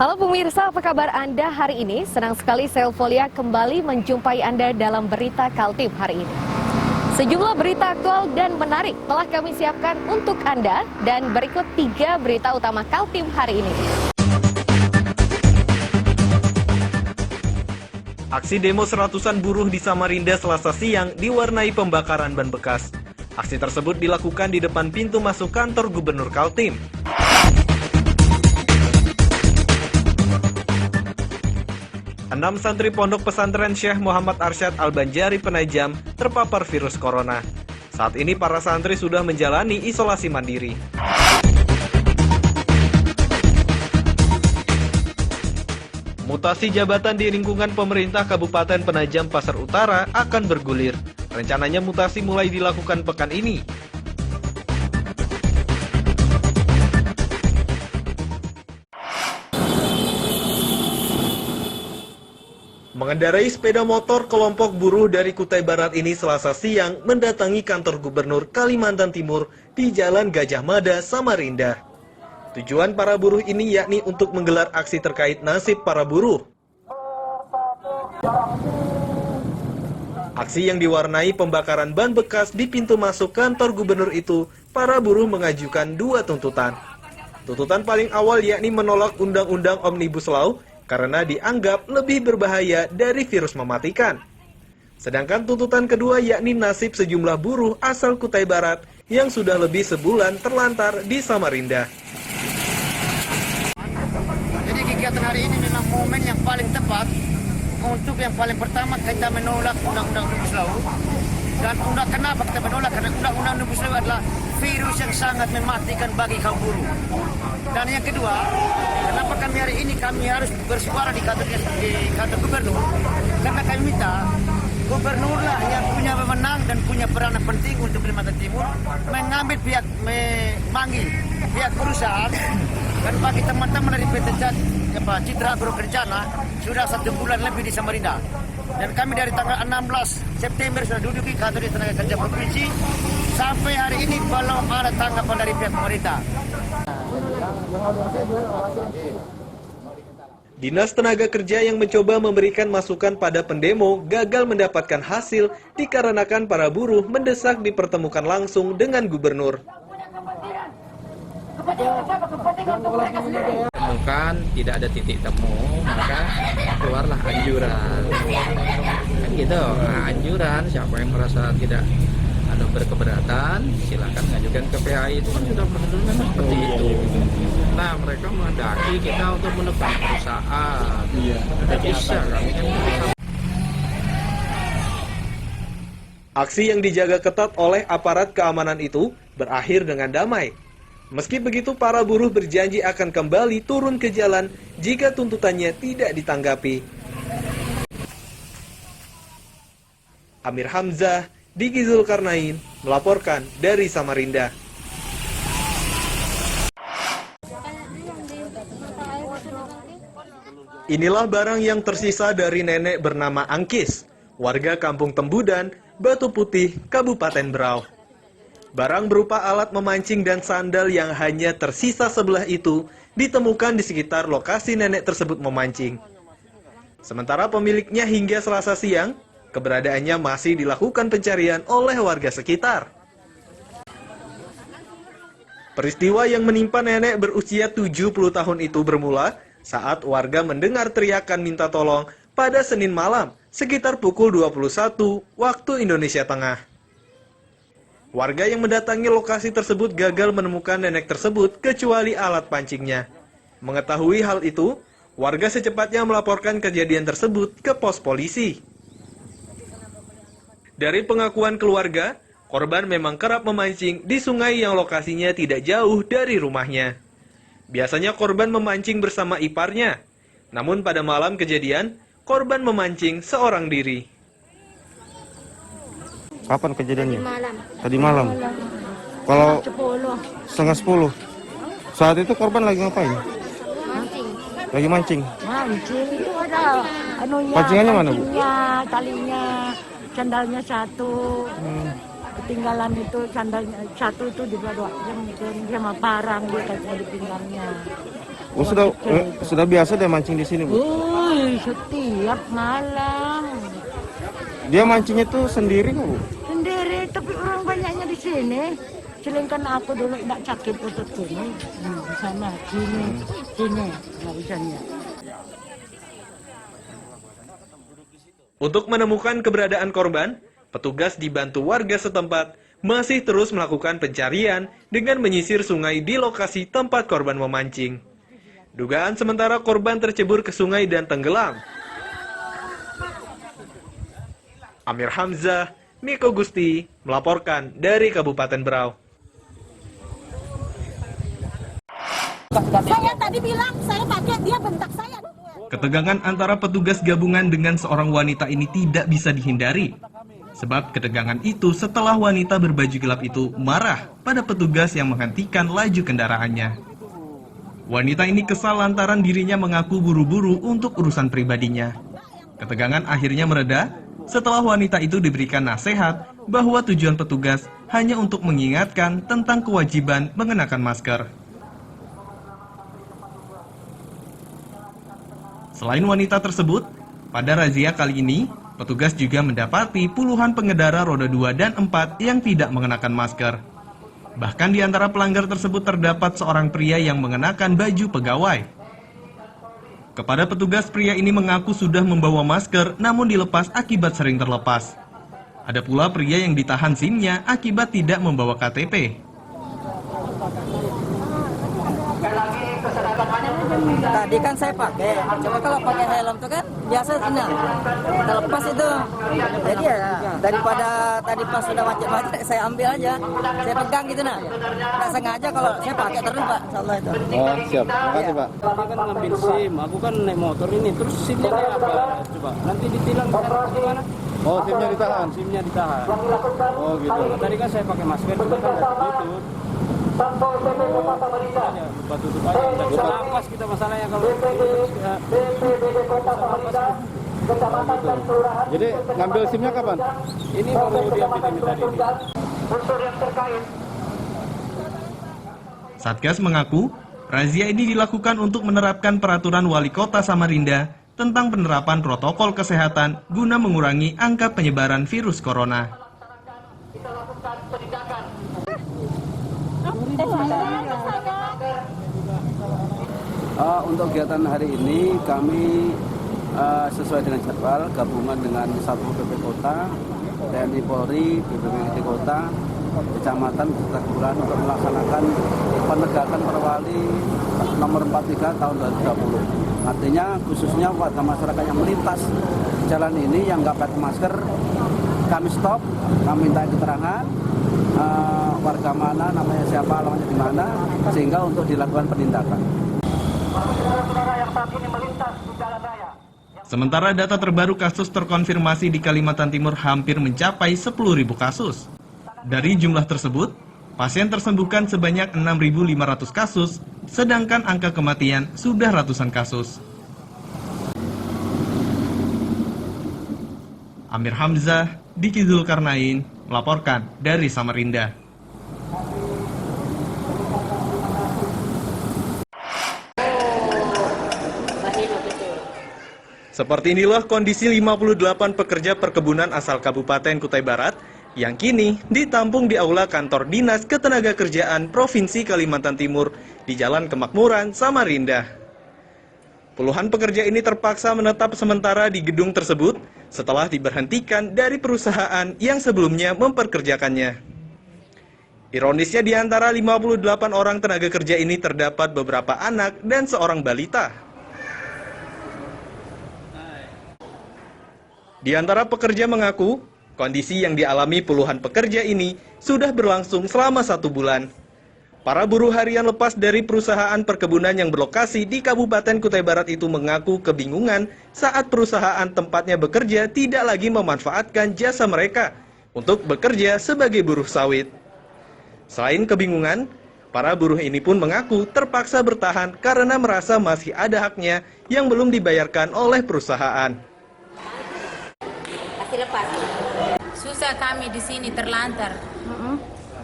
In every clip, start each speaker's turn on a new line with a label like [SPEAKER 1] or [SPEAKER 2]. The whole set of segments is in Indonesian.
[SPEAKER 1] Halo pemirsa, apa kabar Anda hari ini? Senang sekali Selvolia kembali menjumpai Anda dalam berita Kaltim hari ini. Sejumlah berita aktual dan menarik telah kami siapkan untuk Anda dan berikut 3 berita utama Kaltim hari ini.
[SPEAKER 2] Aksi demo seratusan buruh di Samarinda Selasa siang diwarnai pembakaran ban bekas. Aksi tersebut dilakukan di depan pintu masuk kantor Gubernur Kaltim. Enam santri pondok pesantren Syekh Muhammad Arsyad Al-Banjari Penajam terpapar virus corona. Saat ini para santri sudah menjalani isolasi mandiri. Mutasi jabatan di lingkungan pemerintah Kabupaten Penajam Pasar Utara akan bergulir. Rencananya mutasi mulai dilakukan pekan ini. Mengendarai sepeda motor, kelompok buruh dari Kutai Barat ini Selasa siang mendatangi kantor Gubernur Kalimantan Timur di Jalan Gajah Mada, Samarinda. Tujuan para buruh ini yakni untuk menggelar aksi terkait nasib para buruh. Aksi yang diwarnai pembakaran ban bekas di pintu masuk kantor gubernur itu, para buruh mengajukan 2 tuntutan. Tuntutan paling awal yakni menolak Undang-Undang Omnibus Law karena dianggap lebih berbahaya dari virus mematikan. Sedangkan tuntutan kedua yakni nasib sejumlah buruh asal Kutai Barat yang sudah lebih sebulan terlantar di Samarinda.
[SPEAKER 3] Jadi kegiatan hari ini memang momen yang paling tepat untuk yang paling pertama kita menolak Undang-Undang Omnibus Law. Dan kenapa kita menolak? Karena Undang-Undang Omnibus Law adalah virus yang sangat mematikan bagi kaum buruh. Dan yang kedua, kenapa kami harus bersuara di kantor gubernur? Karena kami minta gubernurlah yang punya wewenang dan punya peranan penting untuk Kalimantan Timur mengambil memanggil pihak perusahaan. Dan bagi teman-teman dari PT Citra Agro Kencana sudah 1 bulan lebih di Samarinda. Dan kami dari tanggal 16 September sudah duduk di kantor tenaga kerja provinsi. Sampai hari ini belum ada tanggapan dari pihak pemerintah.
[SPEAKER 2] Dinas Tenaga Kerja yang mencoba memberikan masukan pada pendemo gagal mendapatkan hasil dikarenakan para buruh mendesak dipertemukan langsung dengan gubernur.
[SPEAKER 4] Temukan tidak ada titik temu, maka keluarlah anjuran. Kan gitu, anjuran siapa yang merasa tidak ada berkeberatan, silakan mengajukan ke PAI. Itu kan sudah prosedur memang seperti itu. Nah, mereka menghendaki kita untuk menekan perusahaan. Tidak bisa, kami kan bisa.
[SPEAKER 2] Aksi yang dijaga ketat oleh aparat keamanan itu berakhir dengan damai. Meski begitu, para buruh berjanji akan kembali turun ke jalan jika tuntutannya tidak ditanggapi. Amir Hamzah, Diki Zulkarnain, melaporkan dari Samarinda. Inilah barang yang tersisa dari nenek bernama Angkis, warga Kampung Tembudan, Batu Putih, Kabupaten Berau. Barang berupa alat memancing dan sandal yang hanya tersisa sebelah itu ditemukan di sekitar lokasi nenek tersebut memancing. Sementara pemiliknya hingga Selasa siang, keberadaannya masih dilakukan pencarian oleh warga sekitar. Peristiwa yang menimpa nenek berusia 70 tahun itu bermula saat warga mendengar teriakan minta tolong pada Senin malam sekitar pukul 21 waktu Indonesia Tengah. Warga yang mendatangi lokasi tersebut gagal menemukan nenek tersebut kecuali alat pancingnya. Mengetahui hal itu, warga secepatnya melaporkan kejadian tersebut ke pos polisi. Dari pengakuan keluarga, korban memang kerap memancing di sungai yang lokasinya tidak jauh dari rumahnya. Biasanya korban memancing bersama iparnya, namun pada malam kejadian, korban memancing seorang diri.
[SPEAKER 5] Kapan kejadiannya?
[SPEAKER 6] Tadi malam.
[SPEAKER 5] Kalau
[SPEAKER 6] 10.
[SPEAKER 5] setengah 10. Saat itu korban lagi ngapain?
[SPEAKER 6] Mancing.
[SPEAKER 5] Lagi mancing.
[SPEAKER 6] Mancing itu ada anunya.
[SPEAKER 5] Pancingannya mana, Bu?
[SPEAKER 6] Talinya, sandalnya 1. Ketinggalan itu sandalnya 1 itu dibawa jam sama parang dia kayak di pinggangnya.
[SPEAKER 5] Oh, sudah biasa dia mancing di sini, Bu?
[SPEAKER 6] Setiap malam.
[SPEAKER 5] Dia mancingnya tuh sendiri nggak, Bu?
[SPEAKER 6] Sendiri, tapi orang banyaknya di sini. Sedangkan aku dulu tidak sakit otot sini. Di sana, sini. Nggak bisanya.
[SPEAKER 2] Untuk menemukan keberadaan korban, petugas dibantu warga setempat masih terus melakukan pencarian dengan menyisir sungai di lokasi tempat korban memancing. Dugaan sementara korban tercebur ke sungai dan tenggelam. Amir Hamzah, Miko Gusti, melaporkan dari Kabupaten Berau.
[SPEAKER 7] Saya tadi bilang, saya pakai, dia bentak saya.
[SPEAKER 2] Ketegangan antara petugas gabungan dengan seorang wanita ini tidak bisa dihindari. Sebab ketegangan itu setelah wanita berbaju gelap itu marah pada petugas yang menghentikan laju kendaraannya. Wanita ini kesal lantaran dirinya mengaku buru-buru untuk urusan pribadinya. Ketegangan akhirnya mereda setelah wanita itu diberikan nasihat bahwa tujuan petugas hanya untuk mengingatkan tentang kewajiban mengenakan masker. Selain wanita tersebut, pada razia kali ini, petugas juga mendapati puluhan pengendara roda 2 dan 4 yang tidak mengenakan masker. Bahkan di antara pelanggar tersebut terdapat seorang pria yang mengenakan baju pegawai. Kepada petugas, pria ini mengaku sudah membawa masker namun dilepas akibat sering terlepas. Ada pula pria yang ditahan SIM-nya akibat tidak membawa KTP.
[SPEAKER 8] Tadi kan saya pakai, cuma kalau pakai helm itu kan biasa kena terlepas itu. Jadi ya daripada tadi pas sudah macet-macet saya ambil aja, saya pegang gitu nah. Nggak sengaja kalau saya pakai terus Pak, insyaallah itu.
[SPEAKER 5] Oh, siap. Makasih, Pak.
[SPEAKER 9] Tadi kan ngambil SIM, aku kan naik motor ini, terus SIM-nya kayak apa? Coba, nanti ditilang gimana?
[SPEAKER 5] Oh, SIM-nya ditahan?
[SPEAKER 9] SIM-nya ditahan.
[SPEAKER 5] Oh, gitu.
[SPEAKER 9] Tadi kan saya pakai masker, cuma kan nggak tutup. Lupa tutup aja, nggak bisa napas kita masalahnya kalau ya,
[SPEAKER 5] Jadi, ngambil SIM-nya kapan?
[SPEAKER 9] ini baru diambil ini tadi.
[SPEAKER 2] Satgas mengaku, razia ini dilakukan untuk menerapkan peraturan Wali Kota Samarinda tentang penerapan protokol kesehatan guna mengurangi angka penyebaran virus corona.
[SPEAKER 9] Untuk kegiatan hari ini kami sesuai dengan jadwal gabungan dengan Satpol PP Kota, TNI Polri, BPBD Kota, Kecamatan Kota Kelurahan untuk melaksanakan penegakan Perwali nomor 43 tahun 2020. Artinya khususnya warga masyarakat yang melintas jalan ini yang nggak pakai masker, kami stop, kami minta keterangan warga mana, namanya siapa, alamatnya di mana, sehingga untuk dilakukan penindakan.
[SPEAKER 2] Sementara data terbaru kasus terkonfirmasi di Kalimantan Timur hampir mencapai 10.000 kasus. Dari jumlah tersebut, pasien tersembuhkan sebanyak 6.500 kasus, sedangkan angka kematian sudah ratusan kasus. Amir Hamzah, Diki Zulkarnain, melaporkan dari Samarinda. Seperti inilah kondisi 58 pekerja perkebunan asal Kabupaten Kutai Barat yang kini ditampung di aula kantor Dinas Ketenagakerjaan Provinsi Kalimantan Timur di Jalan Kemakmuran, Samarinda. Puluhan pekerja ini terpaksa menetap sementara di gedung tersebut setelah diberhentikan dari perusahaan yang sebelumnya memperkerjakannya. Ironisnya di antara 58 orang tenaga kerja ini terdapat beberapa anak dan seorang balita. Di antara pekerja mengaku, kondisi yang dialami puluhan pekerja ini sudah berlangsung selama 1 bulan. Para buruh harian lepas dari perusahaan perkebunan yang berlokasi di Kabupaten Kutai Barat itu mengaku kebingungan saat perusahaan tempatnya bekerja tidak lagi memanfaatkan jasa mereka untuk bekerja sebagai buruh sawit. Selain kebingungan, para buruh ini pun mengaku terpaksa bertahan karena merasa masih ada haknya yang belum dibayarkan oleh perusahaan.
[SPEAKER 7] Lepas.
[SPEAKER 10] Susah kami di sini terlantar.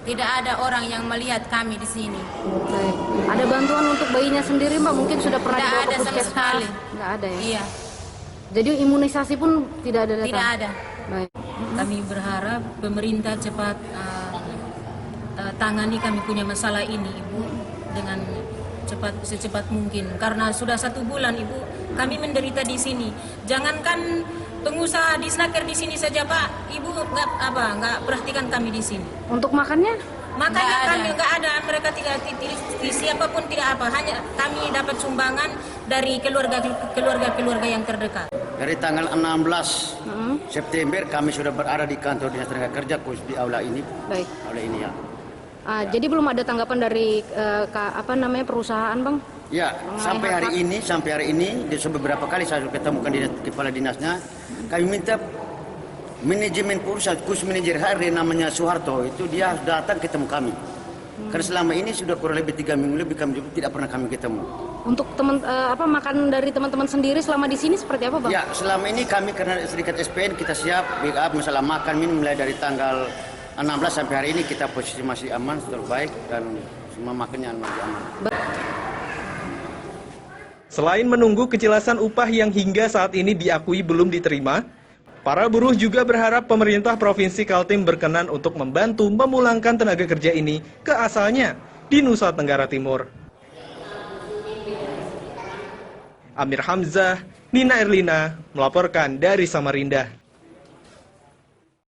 [SPEAKER 7] Tidak ada orang yang melihat kami di sini.
[SPEAKER 1] Baik. Ada bantuan untuk bayinya sendiri Mbak? Mungkin sudah pernah
[SPEAKER 7] Tidak
[SPEAKER 1] dibawa ke
[SPEAKER 7] ada sama
[SPEAKER 1] puskesmas?
[SPEAKER 7] sekali.
[SPEAKER 1] Nggak ada ya?
[SPEAKER 7] Iya,
[SPEAKER 1] Jadi imunisasi pun tidak ada datang?
[SPEAKER 7] tidak ada.
[SPEAKER 1] Baik.
[SPEAKER 10] Kami berharap pemerintah cepat tangani kami punya masalah ini, Ibu, dengan secepat mungkin. Karena sudah 1 bulan, Ibu, kami menderita di sini. Jangankan pengusaha disnaker di sini saja, Pak, Ibu nggak perhatikan kami di sini.
[SPEAKER 1] Untuk makannya?
[SPEAKER 10] Makanya kami nggak ada, mereka tidak siapapun tidak apa, hanya kami dapat sumbangan dari keluarga yang terdekat.
[SPEAKER 3] Dari tanggal 16 September kami sudah berada di kantor Dinas Tenaga Kerja khusus di aula ini.
[SPEAKER 1] Baik.
[SPEAKER 3] Aula ini ya.
[SPEAKER 1] Jadi belum ada tanggapan dari perusahaan, Bang?
[SPEAKER 3] Ya, sampai hari ini beberapa kali saya sudah ketemukan kepala dinasnya. Kami minta manajemen perusahaan, khusus manajer HR namanya Soeharto, itu dia datang ketemu kami. Karena selama ini sudah kurang lebih 3 minggu lebih kami juga tidak pernah kami ketemu.
[SPEAKER 1] Untuk makan dari teman-teman sendiri selama di sini seperti apa, Bang?
[SPEAKER 3] Ya, selama ini kami karena Serikat SPN kita siap backup masalah makan minum mulai dari tanggal 16 sampai hari ini kita posisi masih aman, terbaik dan semua makannya masih aman.
[SPEAKER 2] Selain menunggu kejelasan upah yang hingga saat ini diakui belum diterima, para buruh juga berharap pemerintah Provinsi Kaltim berkenan untuk membantu memulangkan tenaga kerja ini ke asalnya di Nusa Tenggara Timur. Amir Hamzah, Nina Erlina melaporkan dari Samarinda.